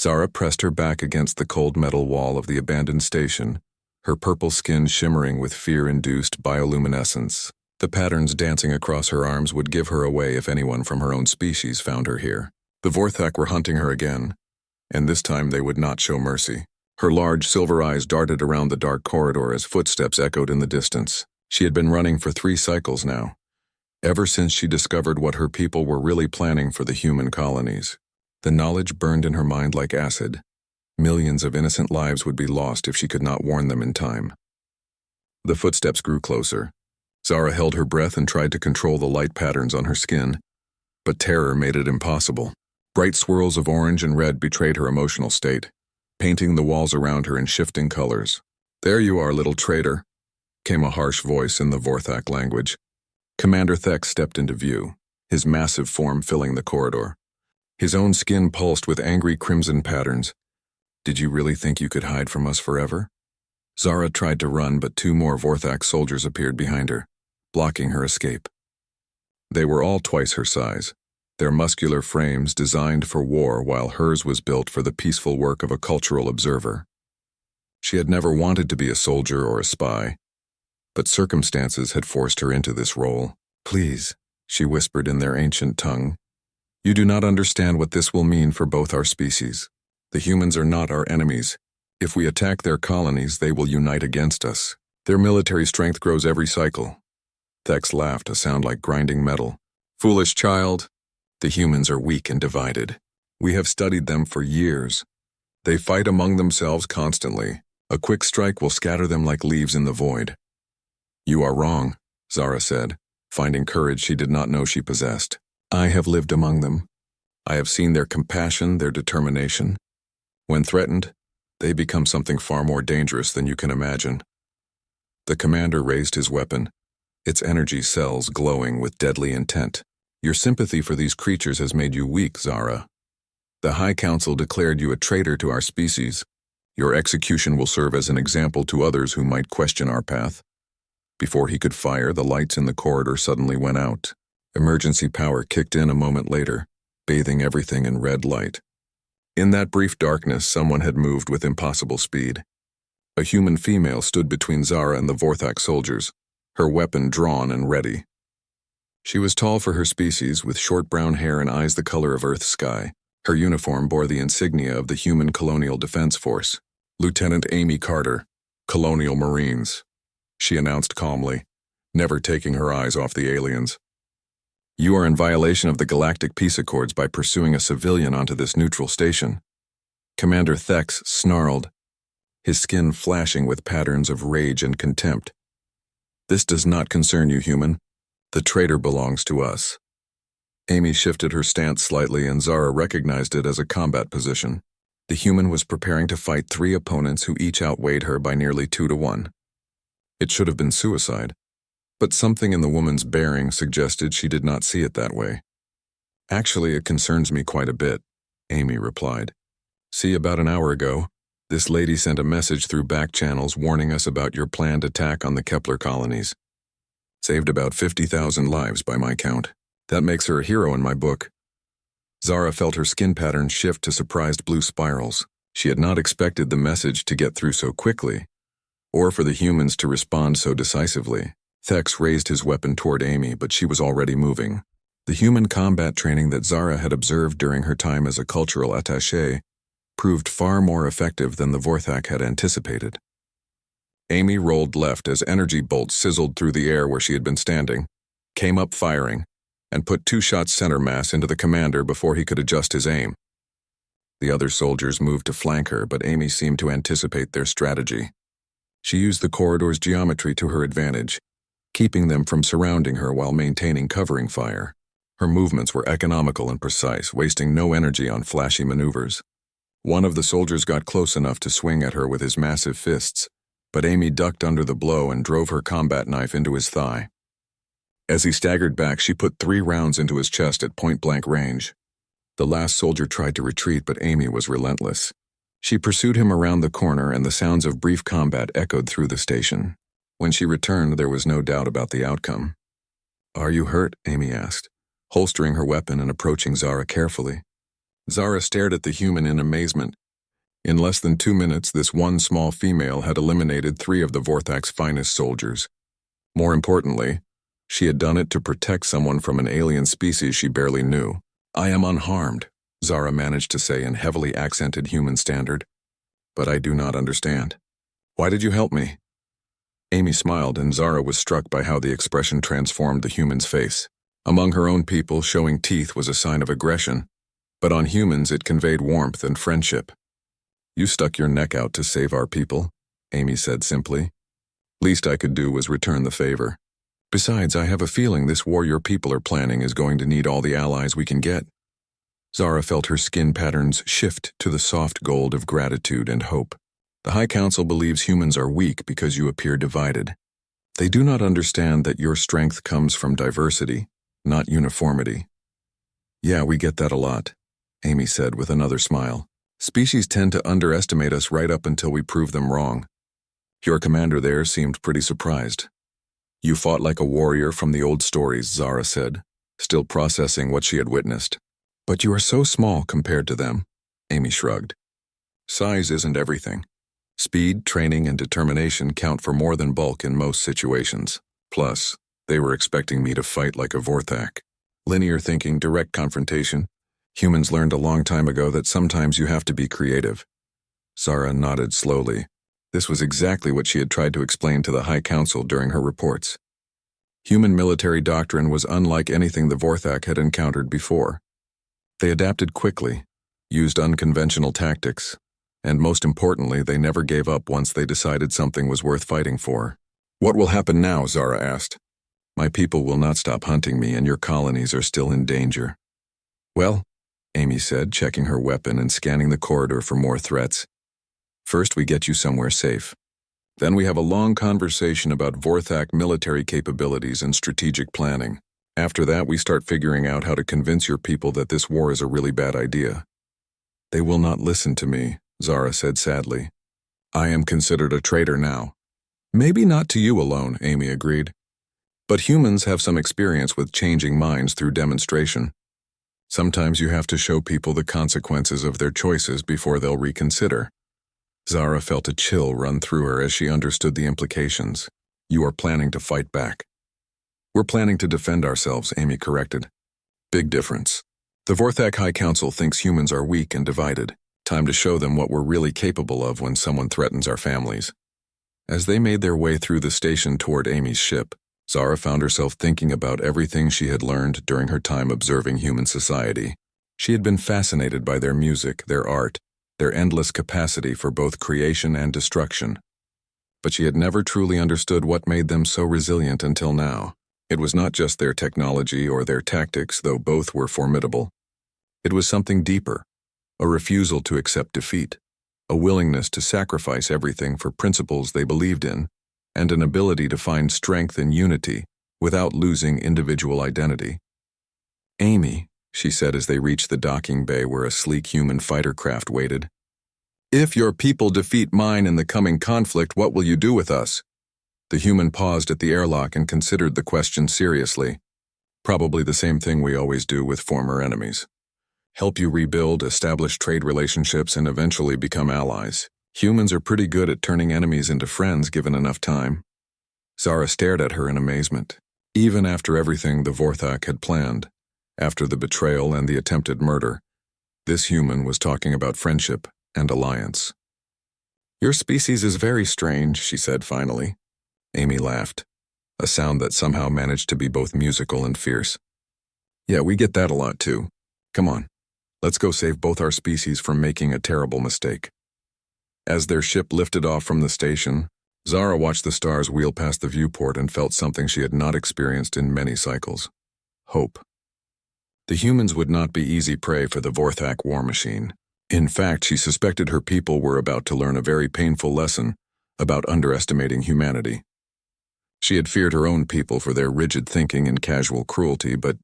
Zara pressed her back against the cold metal wall of the abandoned station, her purple skin shimmering with fear-induced bioluminescence. The patterns dancing across her arms would give her away if anyone from her own species found her here. The Vorthak were hunting her again, and this time they would not show mercy. Her large silver eyes darted around the dark corridor as footsteps echoed in the distance. She had been running for 3 cycles now, ever since she discovered what her people were really planning for the human colonies. The knowledge burned in her mind like acid. Millions of innocent lives would be lost if she could not warn them in time. The footsteps grew closer. Zara held her breath and tried to control the light patterns on her skin, but terror made it impossible. Bright swirls of orange and red betrayed her emotional state, painting the walls around her in shifting colors. "There you are, little traitor," came a harsh voice in the Vorthak language. Commander Thex stepped into view, his massive form filling the corridor. His own skin pulsed with angry crimson patterns. "Did you really think you could hide from us forever?" Zara tried to run, but 2 more Vorthak soldiers appeared behind her, blocking her escape. They were all twice her size, their muscular frames designed for war while hers was built for the peaceful work of a cultural observer. She had never wanted to be a soldier or a spy, but circumstances had forced her into this role. "Please," she whispered in their ancient tongue, "you do not understand what this will mean for both our species. The humans are not our enemies. If we attack their colonies, they will unite against us. Their military strength grows every cycle." Thex laughed, a sound like grinding metal. "Foolish child. The humans are weak and divided. We have studied them for years. They fight among themselves constantly. A quick strike will scatter them like leaves in the void." "You are wrong," Zara said, finding courage she did not know she possessed. "I have lived among them. I have seen their compassion, their determination. When threatened, they become something far more dangerous than you can imagine." The commander raised his weapon, its energy cells glowing with deadly intent. "Your sympathy for these creatures has made you weak, Zara. The High Council declared you a traitor to our species. Your execution will serve as an example to others who might question our path." Before he could fire, the lights in the corridor suddenly went out. Emergency power kicked in a moment later, bathing everything in red light. In that brief darkness, someone had moved with impossible speed. A human female stood between Zara and the Vorthak soldiers, her weapon drawn and ready. She was tall for her species, with short brown hair and eyes the color of Earth's sky. Her uniform bore the insignia of the Human Colonial Defense Force. "Lieutenant Amy Carter, Colonial Marines," she announced calmly, never taking her eyes off the aliens. "You are in violation of the Galactic Peace Accords by pursuing a civilian onto this neutral station." Commander Thex snarled, his skin flashing with patterns of rage and contempt. "This does not concern you, human. The traitor belongs to us." Amy shifted her stance slightly, and Zara recognized it as a combat position. The human was preparing to fight 3 opponents who each outweighed her by nearly 2 to 1. It should have been suicide, but something in the woman's bearing suggested she did not see it that way. "Actually, it concerns me quite a bit," Amy replied. "See, about an hour ago, this lady sent a message through back channels warning us about your planned attack on the Kepler colonies. Saved about 50,000 lives by my count. That makes her a hero in my book." Zara felt her skin patterns shift to surprised blue spirals. She had not expected the message to get through so quickly, or for the humans to respond so decisively. Thex raised his weapon toward Amy, but she was already moving. The human combat training that Zara had observed during her time as a cultural attaché proved far more effective than the Vorthak had anticipated. Amy rolled left as energy bolts sizzled through the air where she had been standing, came up firing, and put 2 shots center mass into the commander before he could adjust his aim. The other soldiers moved to flank her, but Amy seemed to anticipate their strategy. She used the corridor's geometry to her advantage, keeping them from surrounding her while maintaining covering fire. Her movements were economical and precise, wasting no energy on flashy maneuvers. One of the soldiers got close enough to swing at her with his massive fists, but Amy ducked under the blow and drove her combat knife into his thigh. As he staggered back, she put 3 rounds into his chest at point-blank range. The last soldier tried to retreat, but Amy was relentless. She pursued him around the corner, and the sounds of brief combat echoed through the station. When she returned, there was no doubt about the outcome. "Are you hurt?" Amy asked, holstering her weapon and approaching Zara carefully. Zara stared at the human in amazement. In less than 2 minutes, this one small female had eliminated 3 of the Vorthak's finest soldiers. More importantly, she had done it to protect someone from an alien species she barely knew. "I am unharmed," Zara managed to say in heavily accented human standard. "But I do not understand. Why did you help me?" Amy smiled, and Zara was struck by how the expression transformed the human's face. Among her own people, showing teeth was a sign of aggression, but on humans it conveyed warmth and friendship. "You stuck your neck out to save our people," Amy said simply. "Least I could do was return the favor. Besides, I have a feeling this war your people are planning is going to need all the allies we can get." Zara felt her skin patterns shift to the soft gold of gratitude and hope. "The High Council believes humans are weak because you appear divided. They do not understand that your strength comes from diversity, not uniformity." "Yeah, we get that a lot," Amy said with another smile. "Species tend to underestimate us right up until we prove them wrong." Your commander there seemed pretty surprised. "You fought like a warrior from the old stories," Zara said, still processing what she had witnessed. "But you are so small compared to them," Amy shrugged. "Size isn't everything. Speed, training, and determination count for more than bulk in most situations. Plus, they were expecting me to fight like a Vorthak. Linear thinking, direct confrontation. Humans learned a long time ago that sometimes you have to be creative." Zara nodded slowly. This was exactly what she had tried to explain to the High Council during her reports. Human military doctrine was unlike anything the Vorthak had encountered before. They adapted quickly, used unconventional tactics, and most importantly, they never gave up once they decided something was worth fighting for. "What will happen now?" Zara asked. "My people will not stop hunting me, and your colonies are still in danger." "Well," Amy said, checking her weapon and scanning the corridor for more threats, "first we get you somewhere safe. Then we have a long conversation about Vorthak military capabilities and strategic planning. After that, we start figuring out how to convince your people that this war is a really bad idea." "They will not listen to me," Zara said sadly. "I am considered a traitor now." "Maybe not to you alone," Amy agreed. "But humans have some experience with changing minds through demonstration. Sometimes you have to show people the consequences of their choices before they'll reconsider." Zara felt a chill run through her as she understood the implications. "You are planning to fight back." "We're planning to defend ourselves," Amy corrected. "Big difference. The Vorthak High Council thinks humans are weak and divided. Time to show them what we're really capable of when someone threatens our families." As they made their way through the station toward Amy's ship, Zara found herself thinking about everything she had learned during her time observing human society. She had been fascinated by their music, their art, their endless capacity for both creation and destruction. But she had never truly understood what made them so resilient until now. It was not just their technology or their tactics, though both were formidable. It was something deeper, a refusal to accept defeat, a willingness to sacrifice everything for principles they believed in, and an ability to find strength in unity without losing individual identity. "Amy," she said as they reached the docking bay where a sleek human fighter craft waited, "if your people defeat mine in the coming conflict, what will you do with us?" The human paused at the airlock and considered the question seriously. "Probably the same thing we always do with former enemies. Help you rebuild, establish trade relationships, and eventually become allies. Humans are pretty good at turning enemies into friends given enough time." Zara stared at her in amazement. Even after everything the Vorthak had planned, after the betrayal and the attempted murder, this human was talking about friendship and alliance. "Your species is very strange," she said finally. Amy laughed, a sound that somehow managed to be both musical and fierce. "Yeah, we get that a lot too. Come on, let's go save both our species from making a terrible mistake." As their ship lifted off from the station, Zara watched the stars wheel past the viewport and felt something she had not experienced in many cycles: hope. The humans would not be easy prey for the Vorthak war machine. In fact, she suspected her people were about to learn a very painful lesson about underestimating humanity. She had feared her own people for their rigid thinking and casual cruelty, but